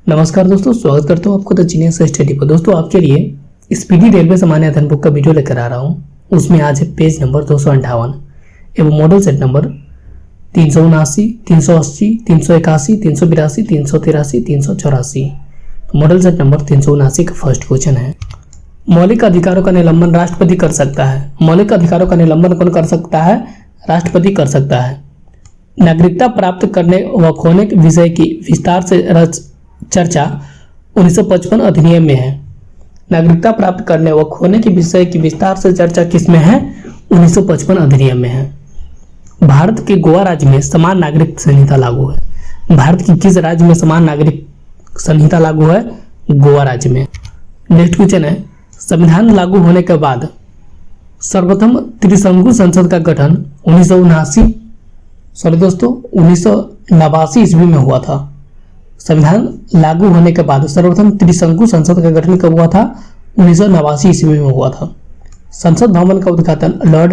नमस्कार दोस्तों, स्वागत करता हूँ आपको द जीनियस स्टडी पर। दोस्तों आपके लिए स्पीडी रेलवे सामान्य अध्ययन बुक का वीडियो लेकर आ रहा हूँ। उसमें आज है पेज नंबर 258 एवं model set number 379, 380, 381, 382, 383, 384। Model set number 379 का फर्स्ट क्वेश्चन है, मौलिक अधिकारों का निलंबन राष्ट्रपति कर सकता है। मौलिक अधिकारों का निलंबन कौन कर सकता है? राष्ट्रपति कर सकता है। नागरिकता प्राप्त करने व खोने के विषय की विस्तार से चर्चा 1955 अधिनियम में है। नागरिकता प्राप्त करने व खोने के विषय की विस्तार से चर्चा किसमें है? 1955 अधिनियम में है। भारत के गोवा राज्य में समान नागरिक संहिता लागू है। भारत की किस राज्य में समान नागरिक संहिता लागू है? गोवा राज्य में। नेक्स्ट क्वेश्चन है, संविधान लागू होने के बाद सर्वप्रथम त्रिशंकु संसद का गठन 1989 ईस्वी में हुआ था। संविधान लागू होने के बाद सर्वप्रथम त्रिशंकु संसद का गठन कब हुआ था? 1989 ईस्वी में हुआ था। संसद भवन का उद्घाटन लॉर्ड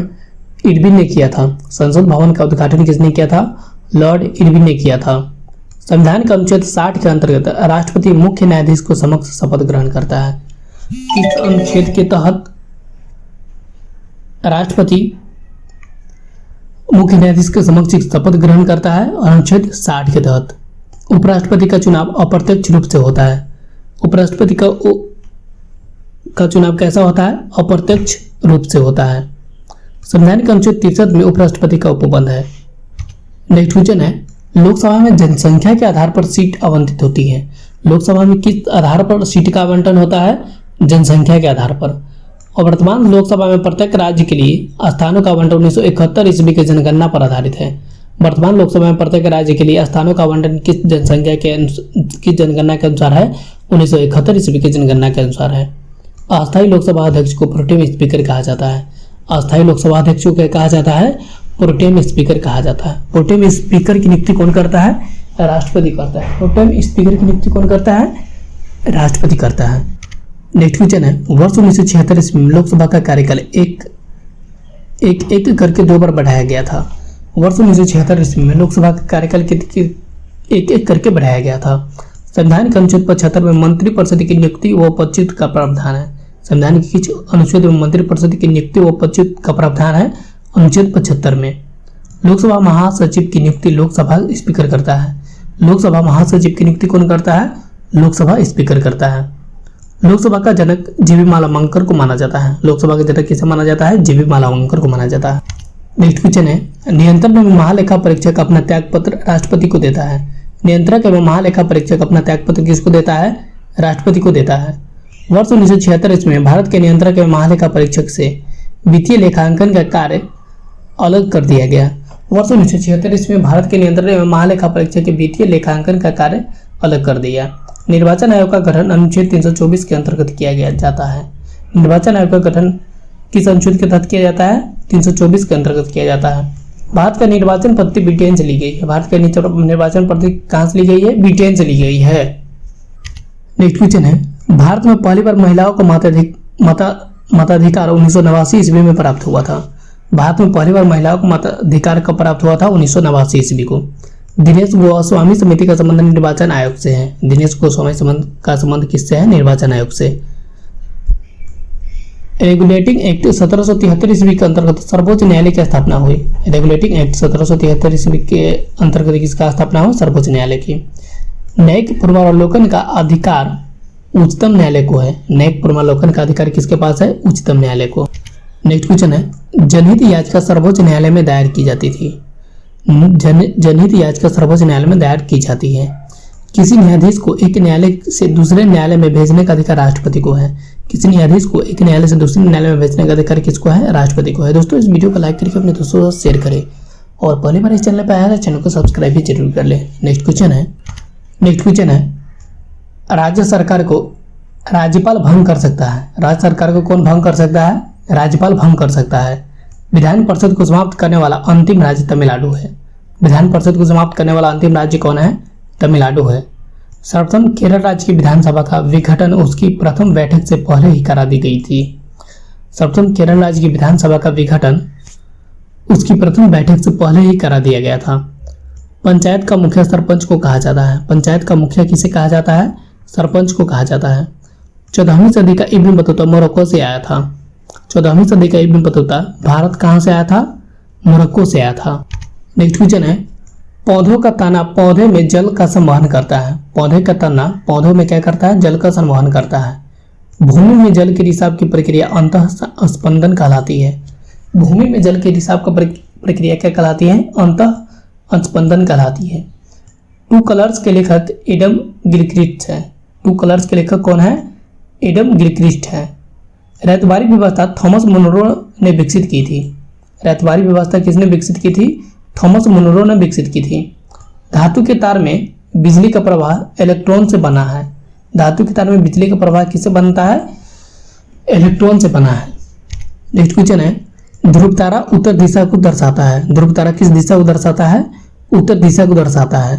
इरविन ने किया था। संसद भवन का उद्घाटन किसने किया था? लॉर्ड इरविन ने किया था। संविधान के अनुच्छेद 60 के अंतर्गत राष्ट्रपति मुख्य न्यायाधीश को समक्ष शपथ ग्रहण करता है। इस अनुच्छेद के तहत राष्ट्रपति मुख्य न्यायाधीश के समक्ष शपथ ग्रहण करता है। अनुच्छेद 60 के तहत उपराष्ट्रपति का चुनाव अप्रत्यक्ष रूप से होता है। उपराष्ट्रपति का चुनाव कैसा होता है? अप्रत्यक्ष रूप से होता है। संविधान के अनुच्छेद 63 में उपराष्ट्रपति का उपबंध है। नेक्स्ट क्वेश्चन है, लोकसभा में जनसंख्या के आधार पर सीट आवंटित होती है। लोकसभा में किस आधार पर सीट का आवंटन होता है? जनसंख्या के आधार पर। और वर्तमान लोकसभा में प्रत्येक राज्य के लिए स्थानों का आवंटन 1971 ईस्वी की जनगणना पर आधारित है। वर्तमान लोकसभा में प्रत्येक राज्य के लिए स्थानों का आवंटन किस जनगणना के अनुसार है? 1971 ईस्वी की जनगणना के अनुसार है। अस्थायी लोकसभा अध्यक्ष को प्रोटेम स्पीकर कहा जाता है। अस्थायी लोकसभा अध्यक्ष को क्या कहा जाता है? प्रोटेम स्पीकर कहा जाता है। प्रोटेम स्पीकर की नियुक्ति कौन करता है? राष्ट्रपति करता है। प्रोटेम स्पीकर की नियुक्ति कौन करता है? राष्ट्रपति करता है। नेक्स्ट क्वेश्चन है, वर्ष 1976 ईस्वी में लोकसभा का कार्यकाल एक करके 2 बार बढ़ाया गया था। वर्ष 1976 ईस्वी में लोकसभा का कार्यकाल एक करके बढ़ाया गया था। संविधान के अनुच्छेद 75 में मंत्रिपरिषद की नियुक्ति व पदच्युत का प्रावधान है। संविधान के किस अनुच्छेद में मंत्रिपरिषद की नियुक्ति व पदच्युत का प्रावधान है? अनुच्छेद 75 में। लोकसभा महासचिव की नियुक्ति लोकसभा स्पीकर करता है। लोकसभा महासचिव की नियुक्ति कौन करता है? लोकसभा स्पीकर करता है। लोकसभा का जनक जीवी मालवंकर को माना जाता है। लोकसभा का जनक किसे माना जाता है? जीवी मालवंकर को माना जाता है। नेक्स्ट क्वेश्चन है, नियंत्रक एवं महालेखा परीक्षक अपना त्यागपत्र राष्ट्रपति को देता है। नियंत्रक एवं महालेखा परीक्षक अपना त्यागपत्र किसको देता है? राष्ट्रपति को देता है। वर्ष 1976 ईस्वी में भारत के नियंत्रक एवं महालेखा परीक्षक से वित्तीय लेखांकन का कार्य अलग कर दिया गया। वर्ष 1976 ईस्वी में भारत के नियंत्रक एवं महालेखा परीक्षक के वित्तीय लेखांकन का कार्य अलग कर दिया। निर्वाचन आयोग का गठन अनुच्छेद 324 के अंतर्गत किया जाता है। निर्वाचन आयोग का गठन किस अनुच्छेद के तहत किया जाता है? 324 के अंतर्गत किया जाता है। भारत का निर्वाचन पद्धति ब्रिटेन से ली गई है। भारत का निर्वाचन पद्धति कहां से ली गई है? ब्रिटेन से ली गई है। नेक्स्ट क्वेश्चन है, भारत में पहली बार महिलाओं को मताधिकार 1989 ईस्वी में प्राप्त हुआ था। भारत में पहली बार महिलाओं को मताधिकार कब प्राप्त हुआ था? 1989 ईस्वी को। दिनेश गोस्वामी समिति का संबंध निर्वाचन आयोग से है। दिनेश गोस्वामी का संबंध किससे है? निर्वाचन आयोग से। रेगुलेटिंग एक्ट 1773 ईस्वी के अंतर्गत सर्वोच्च न्यायालय की स्थापना हुई। रेगुलेटिंग एक्ट 1773 ईस्वी के अंतर्गत किसका स्थापना हुई? सर्वोच्च न्यायालय की। न्यायिक पूर्वावलोकन का अधिकार उच्चतम न्यायालय को है। न्यायिक पूर्वावलोकन का अधिकार किसके पास है? उच्चतम न्यायालय को। नेक्स्ट क्वेश्चन है, जनहित याचिका सर्वोच्च न्यायालय में दायर की जाती थी। जनहित याचिका सर्वोच्च न्यायालय में दायर की जाती है। किसी न्यायाधीश को एक न्यायालय से दूसरे न्यायालय में भेजने का अधिकार राष्ट्रपति को है। किसी न्यायाधीश को एक न्यायालय से दूसरे न्यायालय में भेजने का अधिकार किसको है? राष्ट्रपति को है। दोस्तों इस वीडियो को लाइक करके अपने दोस्तों से शेयर करें और पहली बार इस चैनल पर आया है चैनल को सब्सक्राइब भी जरूर कर लें। नेक्स्ट क्वेश्चन है, राज्य सरकार को राज्यपाल भंग कर सकता है। राज्य सरकार को कौन भंग कर सकता है? राज्यपाल भंग कर सकता है। विधान परिषद को समाप्त करने वाला अंतिम राज्य तमिलनाडु है। विधान परिषद को समाप्त करने वाला अंतिम राज्य कौन है? तमिलनाडु है। सर्वप्रथम केरल राज्य की विधानसभा का विघटन उसकी प्रथम बैठक से पहले ही करा दी गई थी। सर्वप्रथम केरल राज्य की विधानसभा का विघटन उसकी प्रथम बैठक से पहले ही करा दिया गया था। पंचायत का मुखिया सरपंच को कहा जाता है। पंचायत का मुखिया किसे कहा जाता है? सरपंच को कहा जाता है। 14वीं सदी का इब्न बतूता मोरक्को से आया था। 14वीं सदी का इब्न बतूता भारत कहाँ से आया था? मोरक्को से आया था। नेक्स्ट क्वेश्चन है, पौधों का तना पौधे में जल का संवहन करता है। पौधे का तना पौधों में क्या करता है? जल का संवहन करता है। भूमि में जल के रिसाव की प्रक्रिया अंतः स्पंदन कहलाती है। भूमि में जल के रिसाव का प्रक्रिया क्या कहलाती है? अंतः स्पंदन कहलाती है। टू कलर्स के लेखक एडम गिलक्रिस्ट है। टू कलर्स के लेखक कौन है? एडम गिलक्रिस्ट है। रैतबारी व्यवस्था थॉमस मुनरो ने विकसित की थी। रैतबारी व्यवस्था किसने विकसित की थी? थॉमस मुनरो ने विकसित की थी। धातु के तार में बिजली का प्रवाह इलेक्ट्रॉन से बना है। धातु के तार में बिजली का प्रवाह किससे बनता है? इलेक्ट्रॉन से बना है। नेक्स्ट क्वेश्चन है, ध्रुव तारा उत्तर दिशा को दर्शाता है। ध्रुव तारा किस दिशा को दर्शाता है? उत्तर दिशा को दर्शाता है।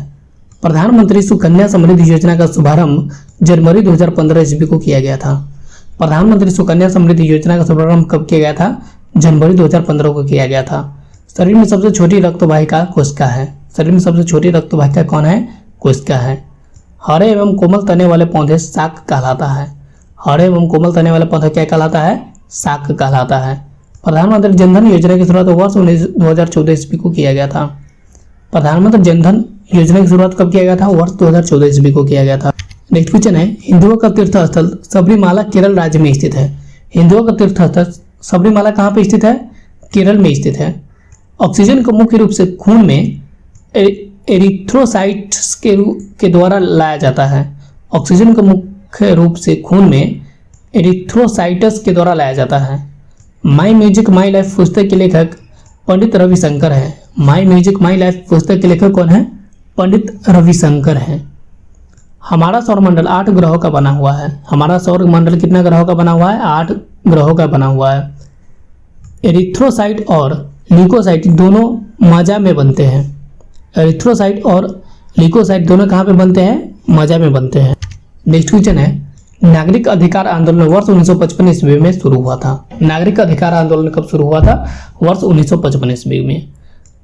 प्रधानमंत्री सुकन्या समृद्धि योजना का शुभारंभ जनवरी 2015 ईस्वी को किया गया था। प्रधानमंत्री सुकन्या समृद्धि योजना का शुभारंभ कब किया गया था? जनवरी 2015 को किया गया था। शरीर में सबसे छोटी रक्तवाहिका कोशिका है। शरीर में सबसे छोटी रक्तवाहिका कौन है? कोशिका है। हरे एवं कोमल तने वाले पौधे शाक कहलाता है। हरे एवं कोमल तने वाले पौधे क्या कहलाता है? शाक कहलाता है। प्रधानमंत्री जनधन योजना की शुरुआत वर्ष 2014 ईस्वी को किया गया था। प्रधानमंत्री जनधन योजना की शुरुआत कब किया गया था? वर्ष 2014 ईस्वी को किया गया था। नेक्स्ट क्वेश्चन है, हिंदुओं का तीर्थ स्थल सबरीमाला केरल राज्य में स्थित है। हिंदुओं का तीर्थ स्थल सबरीमाला कहाँ पे स्थित है? केरल में स्थित है। ऑक्सीजन को मुख्य रूप से खून में एरिथ्रोसाइट्स के द्वारा लाया जाता है। ऑक्सीजन को मुख्य रूप से खून में एरिथ्रोसाइट्स के द्वारा लाया जाता है। माई म्यूजिक माई लाइफ पुस्तक के लेखक पंडित रविशंकर है। माई म्यूजिक माई लाइफ पुस्तक के लेखक कौन है? पंडित रविशंकर है। हमारा सौरमंडल 8 ग्रहों का बना हुआ है। हमारा सौरमंडल कितना ग्रहों का बना हुआ है? 8 ग्रहों का बना हुआ है। एरिथ्रोसाइट और ल्यूकोसाइट दोनों मजा में बनते हैं। एरिथ्रोसाइट और ल्यूकोसाइट दोनों कहाँ पे बनते हैं? मजा में बनते हैं। नेक्स्ट क्वेश्चन है, नागरिक अधिकार आंदोलन वर्ष 1955 ईस्वी में शुरू हुआ था। नागरिक अधिकार आंदोलन कब शुरू हुआ था? वर्ष 1955 ईस्वी में।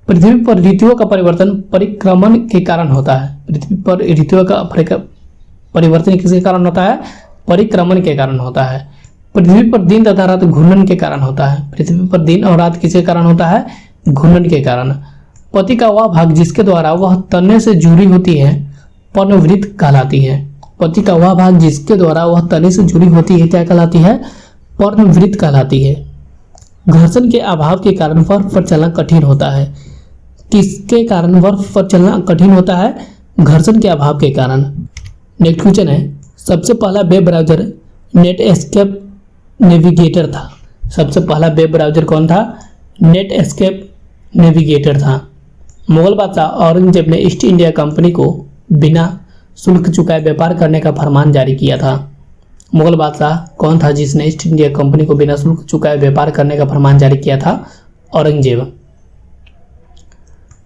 पृथ्वी पर ऋतुओं का परिवर्तन परिक्रमण के कारण होता है। पृथ्वी पर ऋतुओं का परिवर्तन किसके कारण होता है? परिक्रमण के कारण होता है। पृथ्वी पर दिन तथा रात घूर्णन के कारण होता है। पृथ्वी पर दिन और रात किसके कारण होता है? घूर्णन के कारण। पति का वह भाग जिसके द्वारा वह तने से जुड़ी होती है पर्णवृत्त कहलाती है। पति का वह भाग जिसके द्वारा वह तने से जुड़ी होती है क्या कहलाती है? पर्णवृत्त कहलाती है। घर्षण के अभाव के कारण बर्फ पर चलना कठिन होता है। किसके कारण बर्फ पर चलना कठिन होता है? घर्षण के अभाव के कारण। नेक्स्ट क्वेश्चन है, सबसे पहला वेब ब्राउजर नेटस्केप नेविगेटर था। सबसे पहला वेब ब्राउजर कौन था? नेटस्केप नेविगेटर था। मुगल बादशाह औरंगजेब ने ईस्ट इंडिया कंपनी को बिना शुल्क चुकाए व्यापार करने का फरमान जारी किया था। मुगल बादशाह कौन था जिसने ईस्ट इंडिया कंपनी को बिना शुल्क चुकाए व्यापार करने का फरमान जारी किया था? औरंगजेब।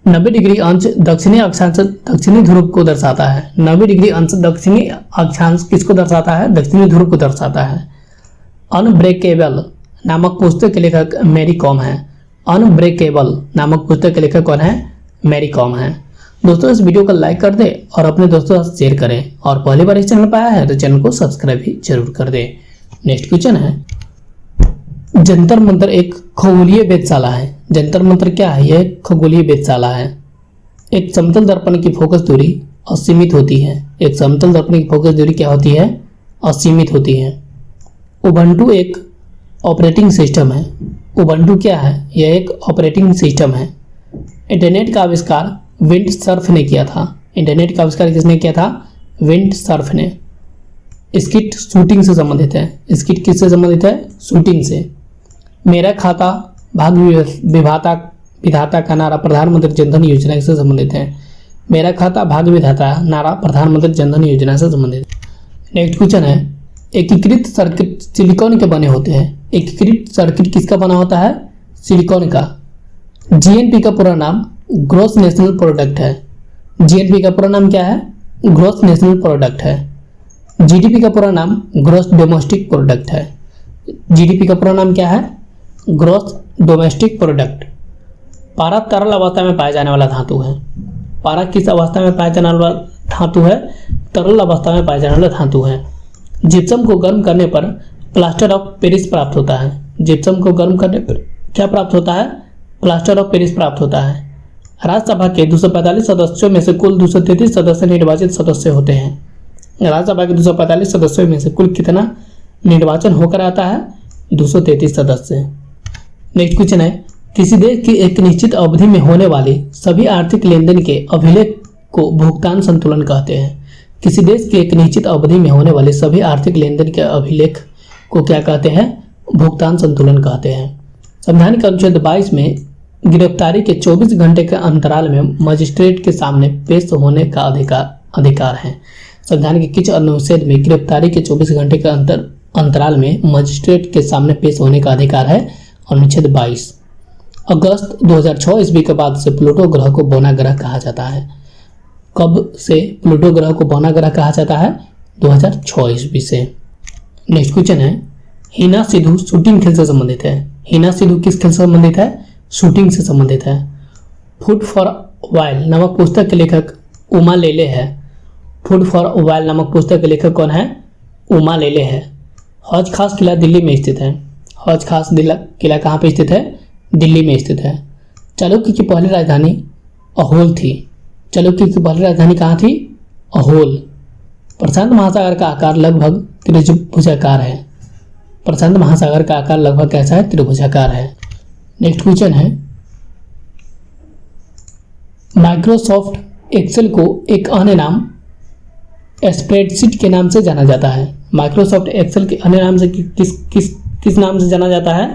90 डिग्री अंश दक्षिणी अक्षांश दक्षिणी ध्रुव को दर्शाता है। 90 डिग्री अंश दक्षिणी अक्षांश किसको दर्शाता है? दक्षिणी ध्रुव को दर्शाता है। अनब्रेकेबल नामक पुस्तक के लेखक मैरी कॉम है। अनब्रेकेबल नामक पुस्तक के लेखक कौन है? मैरी कॉम है। दोस्तों इस वीडियो को लाइक कर दें और अपने दोस्तों के साथ शेयर करें और पहली बार इस चैनल पर आया है तो चैनल को सब्सक्राइब भी जरूर कर दें। नेक्स्ट क्वेश्चन है, जंतर मंतर एक खगोलीय वेधशाला है। जंतर मंतर क्या है? यह एक खगोलीय वेधशाला है। एक समतल दर्पण की फोकस दूरी असीमित होती है। एक समतल दर्पण की फोकस दूरी क्या होती है? असीमित होती है। उबंटू एक ऑपरेटिंग सिस्टम है। उबंटू क्या है? यह एक ऑपरेटिंग सिस्टम है। इंटरनेट का आविष्कार विंड सर्फ ने किया था। इंटरनेट का आविष्कार किसने किया था? विंड सर्फ ने। स्किट शूटिंग से संबंधित है। स्किट किससे संबंधित है? शूटिंग से। मेरा खाता भाग विधाता का नारा प्रधानमंत्री जनधन योजना से संबंधित है। मेरा खाता भाग विधाता नारा प्रधानमंत्री जनधन योजना से संबंधित है। नेक्स्ट क्वेश्चन है, एकीकृत सर्किट सिलिकॉन के बने होते हैं। एकीकृत सर्किट किसका बना होता है? सिलिकॉन का। जीएनपी का पूरा नाम ग्रॉस नेशनल प्रोडक्ट है। जीएनपी का पूरा नाम क्या है? ग्रॉस नेशनल प्रोडक्ट है। जीडीपी का पूरा नाम ग्रॉस डोमेस्टिक प्रोडक्ट है। जीडीपी का पूरा नाम क्या है? Gross domestic product. पारा तरल अवस्था में पाया जाने वाला धातु है। पारा किस अवस्था में पाया जाने वाला धातु है? तरल अवस्था में पाया जाने वाला धातु है। जिप्सम को गर्म करने पर प्लास्टर ऑफ पेरिस प्राप्त होता है। जिप्सम को गर्म करने पर क्या प्राप्त होता है? प्लास्टर ऑफ पेरिस प्राप्त होता है। राज्यसभा के 245 सदस्यों में से कुल 233 सदस्य निर्वाचित सदस्य होते हैं। राज्यसभा के 245 सदस्यों में से कुल कितना निर्वाचन होकर आता है? 233 सदस्य। नेक्स्ट क्वेश्चन है, किसी देश की एक निश्चित अवधि में होने वाली सभी आर्थिक लेन देन के अभिलेख को भुगतान संतुलन कहते हैं। किसी देश की एक निश्चित अवधि में होने वाले सभी आर्थिक लेन देन के अभिलेख को क्या कहते हैं? भुगतान संतुलन कहते हैं। संविधान के अनुच्छेद 22 में गिरफ्तारी के 24 घंटे के अंतराल में मजिस्ट्रेट के सामने पेश होने का अधिकार है। संविधान के किस अनुच्छेद में गिरफ्तारी के 24 घंटे के अंतराल में मजिस्ट्रेट के सामने पेश होने का अधिकार है? अनुच्छेद 22। अगस्त 2006 ईस्वी के बाद से प्लूटो ग्रह को बौना ग्रह कहा जाता है। कब से प्लूटो ग्रह को बौना ग्रह कहा जाता है? 2006 ईस्वी से। नेक्स्ट क्वेश्चन है, हिना सिद्धू शूटिंग खेल से संबंधित है। हिना सिद्धू किस खेल से संबंधित है? शूटिंग से संबंधित है। फूड फॉर वाइल नामक पुस्तक के लेखक उमा लेले है। फूड फॉर वाइल नामक पुस्तक के लेखक कौन है? उमा लेले है। हौज खास किला दिल्ली में स्थित है। हौज खास किला कहाँ पे स्थित है? दिल्ली में स्थित है। चालुक्य की पहली राजधानी अहोल थी। चालुक्य की पहली राजधानी कहाँ थी? अहोल। प्रशांत महासागर का आकार लगभग त्रिभुजाकार है। प्रशांत महासागर का आकार लगभग कैसा है? त्रिभुजाकार है। नेक्स्ट क्वेश्चन है, माइक्रोसॉफ्ट एक्सेल को एक अन्य नाम स्प्रेडशीट के नाम से जाना जाता है। माइक्रोसॉफ्ट एक्सेल के अन्य नाम से किस नाम से जाना जाता है?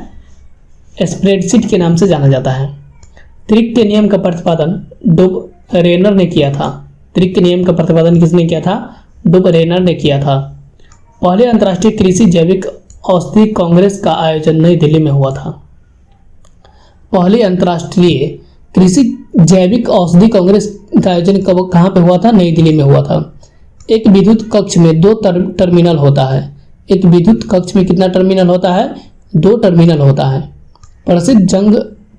स्प्रेडशीट के नाम से जाना जाता है। त्रिक के नियम का प्रतिपादन डुब रेनर ने किया था। त्रिक के नियम का प्रतिपादन किसने किया था? डुब रेनर ने किया था। पहले अंतर्राष्ट्रीय कृषि जैविक औषधि कांग्रेस का आयोजन नई दिल्ली में हुआ था। पहले अंतर्राष्ट्रीय कृषि जैविक औषधि कांग्रेस का आयोजन कहाँ पे हुआ था? नई दिल्ली में हुआ था। एक विद्युत कक्ष में 2 टर्मिनल होता है। एक विद्युत कक्ष में कितना टर्मिनल होता है? 2 टर्मिनल होता है। प्रसिद्ध जंग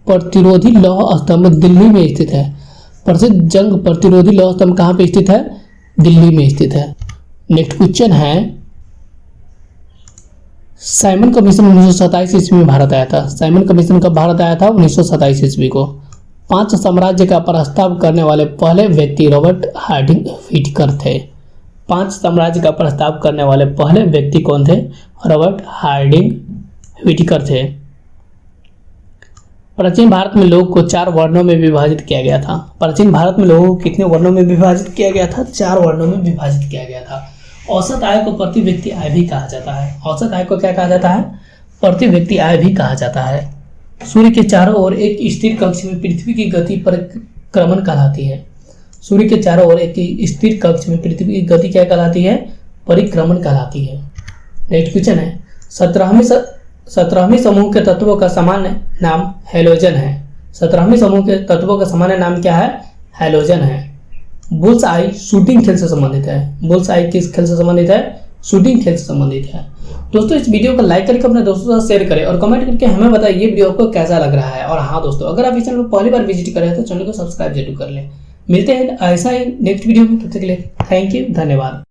प्रतिरोधी लौह स्तंभ दिल्ली में स्थित है। प्रसिद्ध जंग प्रतिरोधी लौह स्तंभ कहाँ पे स्थित है? दिल्ली में स्थित है। नेक्स्ट क्वेश्चन है, साइमन कमीशन 1927 ईस्वी में भारत आया था। साइमन कमीशन कब भारत आया था? 1927 ईस्वी को। 5 साम्राज्य का प्रस्ताव करने वाले पहले व्यक्ति रॉबर्ट हार्डिंग व्हिटेकर थे। 5 साम्राज्य का प्रस्ताव करने वाले पहले व्यक्ति कौन थे? रॉबर्ट हार्डिंग व्हिटेकर थे। प्राचीन भारत में लोगों को 4 वर्णों में विभाजित किया गया था। प्राचीन भारत में लोगों को कितने वर्णों में विभाजित किया गया था? 4 वर्णों में विभाजित किया गया था। औसत आय को प्रति व्यक्ति आय भी कहा जाता है। औसत आय को क्या कहा जाता है? प्रति व्यक्ति आय भी कहा जाता है। सूर्य के चारों ओर एक स्थिर कक्ष में पृथ्वी की गति परिक्रमण कहलाती है। सूर्य के चारों ओर एक स्थिर कक्ष में पृथ्वी की गति क्या कहलाती है? परिक्रमण कहलाती है। नेक्स्ट क्वेश्चन है, 17वें समूह के तत्वों का सामान्य नाम हैलोजन है। 17वें समूह के तत्वों का सामान्य नाम क्या है? हैलोजन है। बुल्स आई शूटिंग खेल से संबंधित है। बुल्स आई किस खेल से संबंधित है? शूटिंग खेल से संबंधित है। दोस्तों, इस वीडियो को लाइक करके अपने दोस्तों के साथ शेयर करें और कमेंट करके हमें बताइए ये वीडियो आपको कैसा लग रहा है। और हाँ दोस्तों, अगर आप इस चैनल को पहली बार विजिट करें तो चैनल को सब्सक्राइब जरूर कर लें। मिलते हैं ऐसा ही नेक्स्ट वीडियो में, तब तक के लिए थैंक यू, धन्यवाद।